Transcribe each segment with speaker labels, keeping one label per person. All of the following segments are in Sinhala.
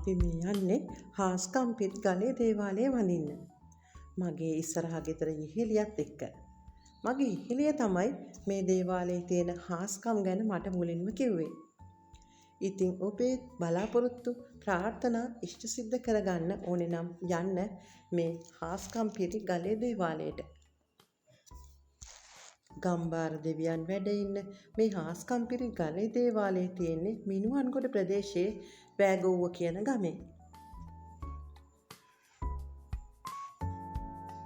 Speaker 1: අපි මේ යන්නේ හාස්කම් පිට ගලේ දේවාලය වඳින්න. මගේ ඉස්සරහා ගෙදර ඉහිලියත් එක්ක. මගේ ඉහිලිය තමයි මේ දේවාලයේ තියෙන හාස්කම් ගැන මට මුලින්ම කිව්වේ. ඉතින් ඔබේ බලාපොරොත්තු ප්‍රාර්ථනා ඉෂ්ට සිද්ධ කරගන්න ඕනේ නම් යන්න මේ හාස්කම් පිට ගලේ දේවාලයට. ගම්බාර දෙවියන් වැඩ ඉන්න මේ හාස්කම් පිරි ගලේ දේවාලයේ තියෙන්නේ මිනුවන්ගොඩ ප්‍රදේශයේ වැගොව්ව කියන ගමේ.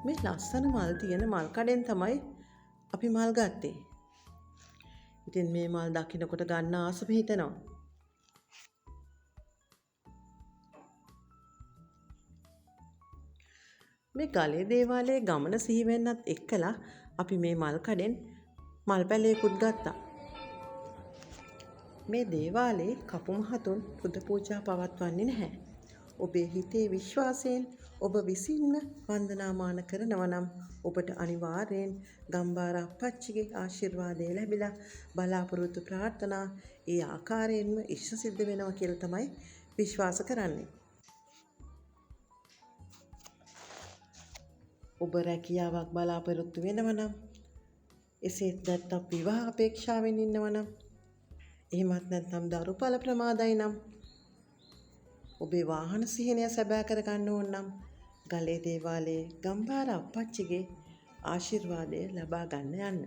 Speaker 1: මේ ලස්සන මල් තියෙන මල් කඩෙන් තමයි අපි මල් ගත්තේ. ඉතින් මේ මල් දකින්නකොට ගන්න ආසම හිතෙනවා. මේ ගලේ දේවාලයේ ගමන සිහි වෙන්නත් එක්කලා අපි මේ මල් කඩෙන් මල් පැලයකුත් ගත්තා. මේ දේවාලයේ කපු මහතුන් පුද පූජා පවත්වන්නේ නැහැ. ඔබේ හිතේ විශ්වාසයෙන් ඔබ විසින්ම වන්දනාමාන කරනවා නම් ඔබට අනිවාර්යෙන් ගම්බාර අප්පච්චිගේ ආශිර්වාදය ලැබිලා බලාපොරොත්තු ප්‍රාර්ථනා ඒ ආකාරයෙන්ම ඉෂ්ට සිද්ධ වෙනවා කියලා තමයි විශ්වාස කරන්නේ. ඔබ රැකියාවක් බලාපොරොත්තු වෙනවා නම් එසේත් නැත්නම් විවාහ අපේක්ෂාවෙන් ඉන්නවා නම් එහෙමත් නැත්නම් දරුඵල ප්‍රමාදයි නම් ඔබේ වාහන සිහිනය සැබෑ කරගන්න ඕන නම් ගලේ දේවාලයේ ගම්බාර අප්පච්චිගේ ආශිර්වාදය ලබා ගන්න යන්න.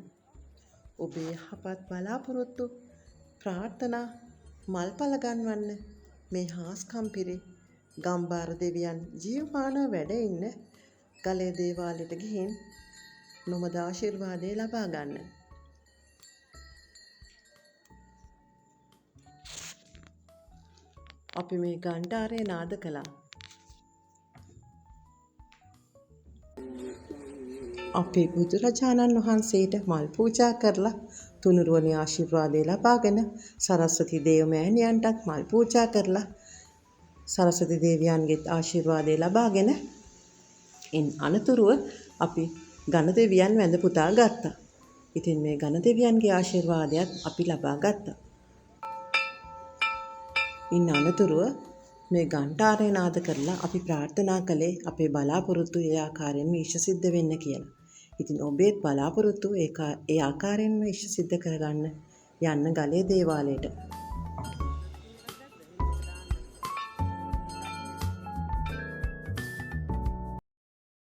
Speaker 1: ඔබේ යහපත් බලාපොරොත්තු ප්‍රාර්ථනා මල්පල ගන්වන්න මේ හාස්කම් පිරි ගම්බාර දෙවියන් ජීවමානව වැඩ ඉන්න ගලේ දේවාලයට ගිහින් නොමද ආශිර්වාදය ලබා ගන්න. අපි මේ ගණ්ඩාරය නාද කළා. අපේ බුදුරජාණන් වහන්සේට මල් පූජා කරලා තුනුරුවනේ ආශිර්වාදය ලබාගෙන සරස්වති දේව මෑණියන්ටත් මල් පූජා කරලා සරස්වති දේවියන්ගේත් ආශිර්වාදය ලබාගෙන ඉන් අනතුරුව අපි ගණ දෙවියන් වැඳ පුතා ගත්තා. ඉතින් මේ ගණ දෙවියන්ගේ ආශිර්වාදයත් අපි ලබා ගත්තා. ඉන් අනතුරුව මේ ගණ්ඩාරය නාද කරලා අපි ප්‍රාර්ථනා කළේ අපේ බලාපොරොත්තු ඒ ආකාරයෙන්ම ඉෂ්ට සිද්ධ වෙන්න කියලා. ඉතින් ඔබේත් බලාපොරොත්තු ඒ ආකාරයෙන්ම ඉෂ්ට සිද්ධ කරගන්න යන්න ගලේ දේවාලයට.